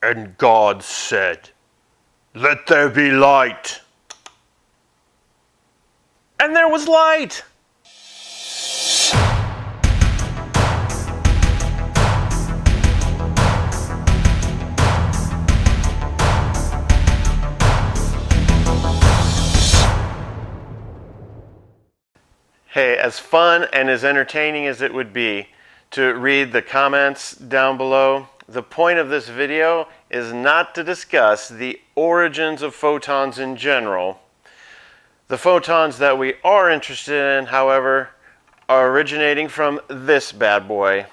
And God said, "Let there be light." And there was light. Hey, as fun and as entertaining as it would be to read the comments down below, the point of this video is not to discuss the origins of photons in general. The photons that we are interested in, however, are originating from this bad boy,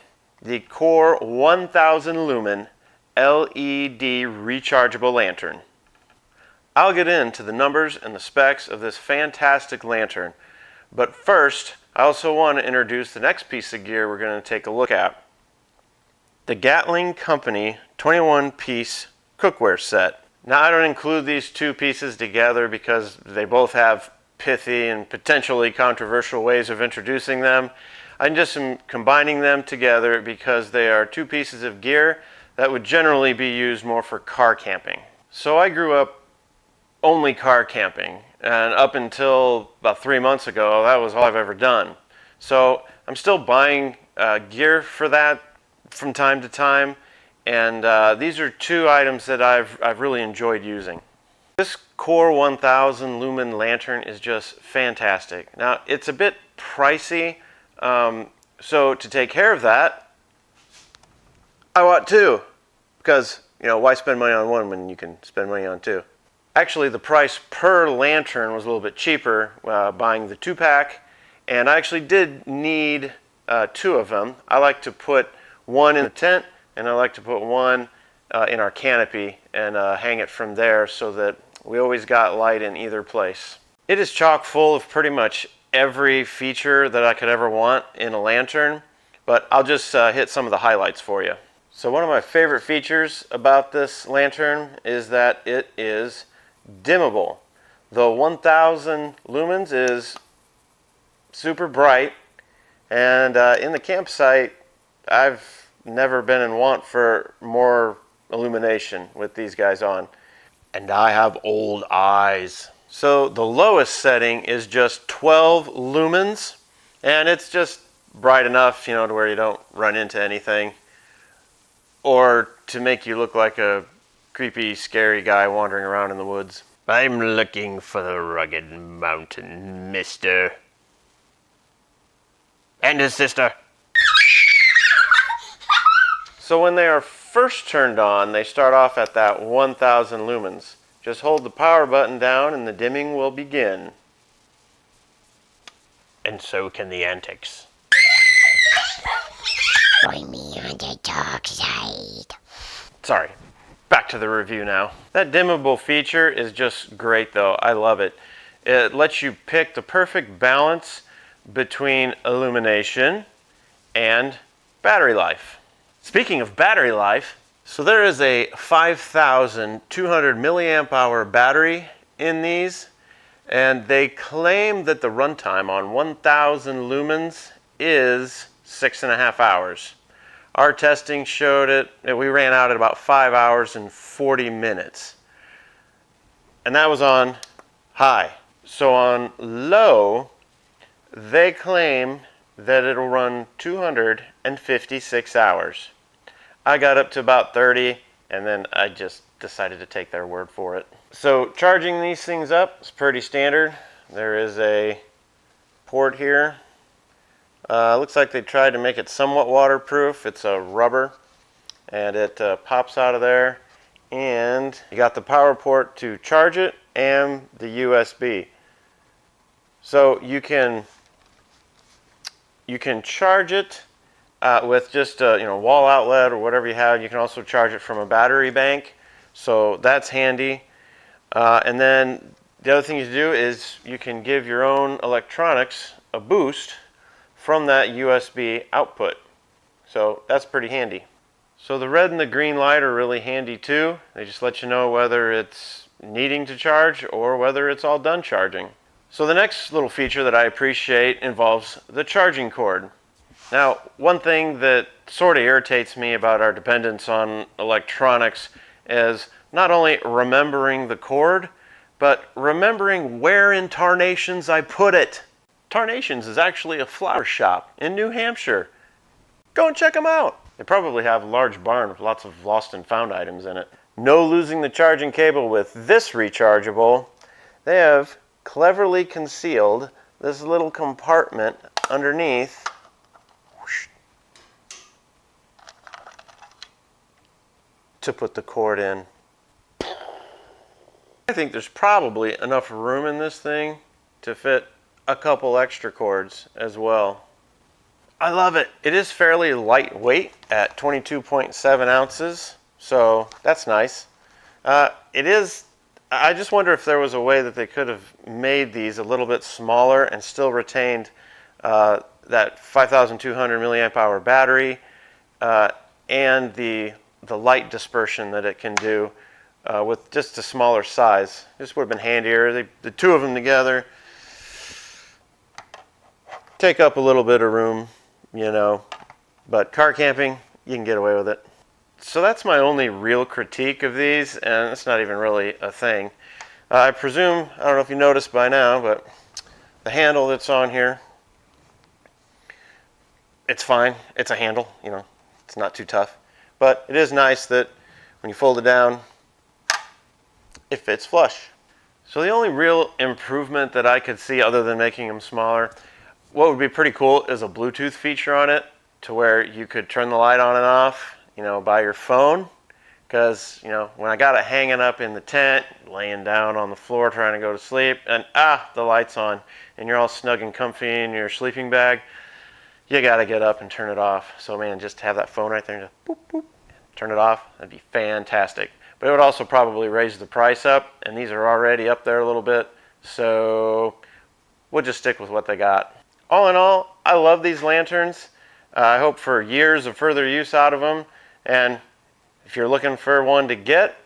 the Core 1000 Lumen LED Rechargeable Lantern. I'll get into the numbers and the specs of this fantastic lantern, but first, I also want to introduce the next piece of gear we're going to take a look at. The Gatling Company 21-piece cookware set. Now, I don't include these two pieces together because they both have pithy and potentially controversial ways of introducing them. I'm just combining them together because they are two pieces of gear that would generally be used more for car camping. So I grew up only car camping, and up until about 3 months ago, that was all I've ever done. So I'm still buying gear for that from time to time, and these are two items that I've really enjoyed using. This Core 1000 Lumen Lantern is just fantastic. Now, it's a bit pricey, so to take care of that, I bought two, because, you know, why spend money on one when you can spend money on two? Actually, the price per lantern was a little bit cheaper buying the 2-pack, and I actually did need two of them. I like to put one in the tent, and I like to put one in our canopy and hang it from there so that we always got light in either place. It is chock full of pretty much every feature that I could ever want in a lantern, but I'll just hit some of the highlights for you. So one of my favorite features about this lantern is that it is dimmable. The 1000 lumens is super bright, and in the campsite I've never been in want for more illumination with these guys on, and I have old eyes. So the lowest setting is just 12 lumens, and it's just bright enough, you know, to where you don't run into anything or to make you look like a creepy, scary guy wandering around in the woods. I'm looking for the rugged mountain, mister. And his sister. So when they are first turned on, they start off at that 1000 lumens. Just hold the power button down and the dimming will begin. And so can the Antics. Join me on the dark side. Sorry, back to the review now. That dimmable feature is just great though. I love it. It lets you pick the perfect balance between illumination and battery life. Speaking of battery life, so there is a 5,200 milliamp hour battery in these, and they claim that the runtime on 1000 lumens is 6.5 hours. Our testing showed it, we ran out at about 5 hours and 40 minutes. And that was on high. So on low, they claim that it'll run 256 hours. I got up to about 30, and then I just decided to take their word for it. So charging these things up is pretty standard. There is a port here. Looks like they tried to make it somewhat waterproof. It's a rubber, and it pops out of there. And you got the power port to charge it and the USB. So you can charge it with just a wall outlet or whatever you have. You can also charge it from a battery bank, so that's handy. And then the other thing you do is you can give your own electronics a boost from that USB output. So that's pretty handy. So the red and the green light are really handy too. They just let you know whether it's needing to charge or whether it's all done charging. So the next little feature that I appreciate involves the charging cord. Now, one thing that sort of irritates me about our dependence on electronics is not only remembering the cord, but remembering where in Tarrnations I put it. Tarrnations is actually a flower shop in New Hampshire. Go and check them out. They probably have a large barn with lots of lost and found items in it. No losing the charging cable with this rechargeable. They have cleverly concealed this little compartment underneath to put the cord in. I think there's probably enough room in this thing to fit a couple extra cords as well. I love it. It is fairly lightweight at 22.7 ounces, so that's nice. I just wonder if there was a way that they could have made these a little bit smaller and still retained that 5,200 milliamp hour battery and the light dispersion that it can do with just a smaller size. This would have been handier. The two of them together take up a little bit of room, you know, but car camping, you can get away with it. So that's my only real critique of these, and it's not even really a thing. I presume, I don't know if you noticed by now, but the handle that's on here, it's fine. It's a handle, you know, it's not too tough. But it is nice that when you fold it down, it fits flush. So the only real improvement that I could see other than making them smaller, what would be pretty cool is a Bluetooth feature on it to where you could turn the light on and off, you know, by your phone. Because, you know, when I got it hanging up in the tent, laying down on the floor trying to go to sleep, and the light's on, and you're all snug and comfy in your sleeping bag, you got to get up and turn it off. So, man, just have that phone right there and just boop, boop, turn it off. That'd be fantastic. But it would also probably raise the price up, and these are already up there a little bit, so we'll just stick with what they got. All in all, I love these lanterns. I hope for years of further use out of them, and if you're looking for one to get,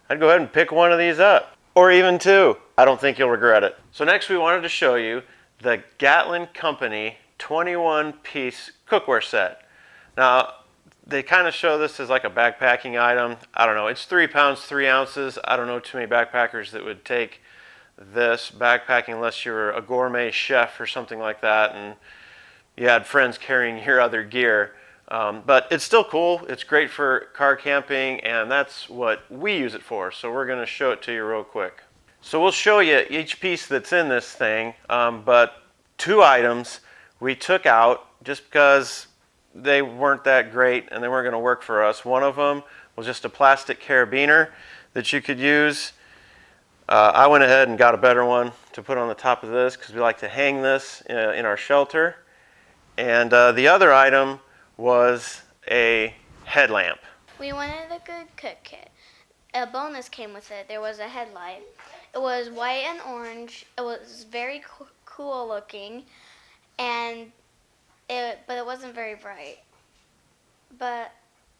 I'd go ahead and pick one of these up, or even two. I don't think you'll regret it. So next we wanted to show you the Gatling Company 21-piece cookware set. Now, they kind of show this as like a backpacking item. I don't know, it's 3 pounds, 3 ounces. I don't know too many backpackers that would take this backpacking unless you're a gourmet chef or something like that and you had friends carrying your other gear. But it's still cool. It's great for car camping, and that's what we use it for. So we're going to show it to you real quick. So we'll show you each piece that's in this thing, but 2 items we took out just because they weren't that great and they weren't going to work for us. One of them was just a plastic carabiner that you could use. I went ahead and got a better one to put on the top of this because we like to hang this in our shelter. And the other item was a headlamp. We wanted a good cook kit. A bonus came with it. There was a headlight. It was white and orange. It was very cool looking, but it wasn't very bright. But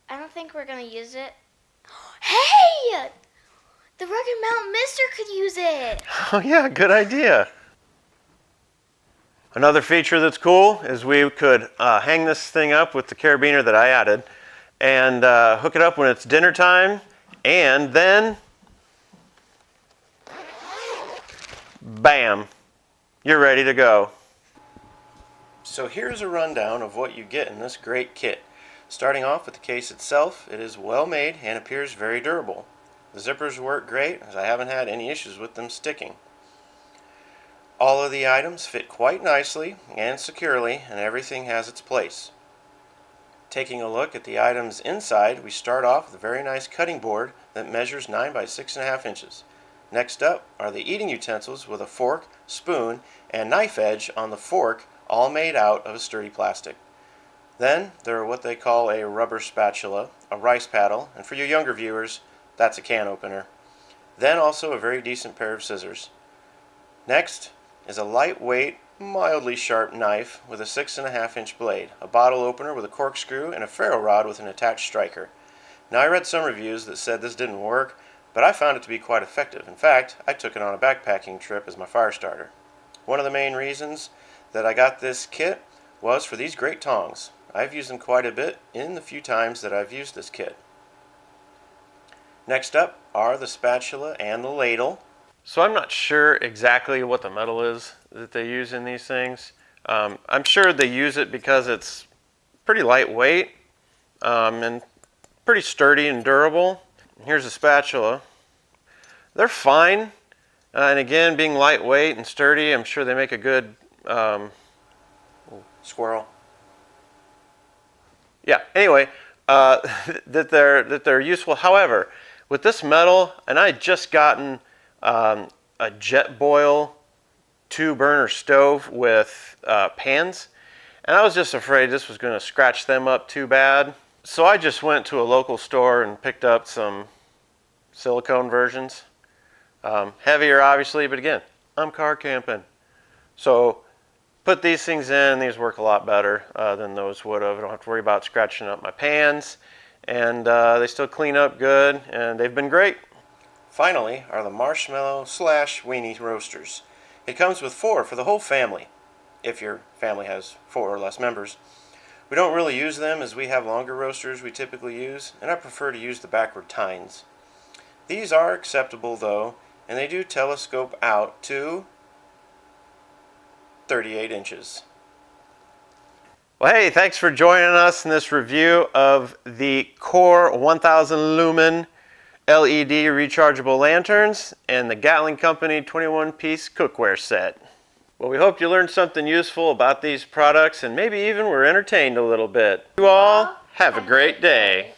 I don't think we're gonna use it. Hey! The Rugged Mountain Mister could use it! Oh yeah, good idea. Another feature that's cool is we could hang this thing up with the carabiner that I added and hook it up when it's dinner time, and then bam, you're ready to go. So here's a rundown of what you get in this great kit. Starting off with the case itself, it is well made and appears very durable. The zippers work great, as I haven't had any issues with them sticking. All of the items fit quite nicely and securely, and everything has its place. Taking a look at the items inside, we start off with a very nice cutting board that measures 9 by 6.5 inches. Next up are the eating utensils with a fork, spoon, and knife edge on the fork, all made out of a sturdy plastic. Then there are what they call a rubber spatula, a rice paddle, and for you younger viewers, that's a can opener. Then also a very decent pair of scissors. Next is a lightweight, mildly sharp knife with a 6.5 inch blade, a bottle opener with a corkscrew, and a ferro rod with an attached striker. Now I read some reviews that said this didn't work, but I found it to be quite effective. In fact, I took it on a backpacking trip as my fire starter. One of the main reasons that I got this kit was for these great tongs. I've used them quite a bit in the few times that I've used this kit. Next up are the spatula and the ladle. So I'm not sure exactly what the metal is that they use in these things. I'm sure they use it because it's pretty lightweight and pretty sturdy and durable. Here's a spatula. They're fine. And again, being lightweight and sturdy, I'm sure they make a good squirrel. Yeah. Anyway, that they're useful. However, with this metal, and I had just gotten a jet boil 2-burner stove with pans, and I was just afraid this was going to scratch them up too bad. So I just went to a local store and picked up some silicone versions. Heavier, obviously, but again, I'm car camping. So put these things in, these work a lot better than those would have. I don't have to worry about scratching up my pans, and they still clean up good, and they've been great. Finally are the marshmallow / weenie roasters. It comes with 4 for the whole family, if your family has 4 or less members. We don't really use them as we have longer roasters we typically use, and I prefer to use the backward tines. These are acceptable though, and they do telescope out to 38 inches. Well, hey, thanks for joining us in this review of the Core 1000 Lumen LED Rechargeable Lanterns and the Gatling Company 21-piece cookware set. Well, we hope you learned something useful about these products and maybe even were entertained a little bit. You all have a great day.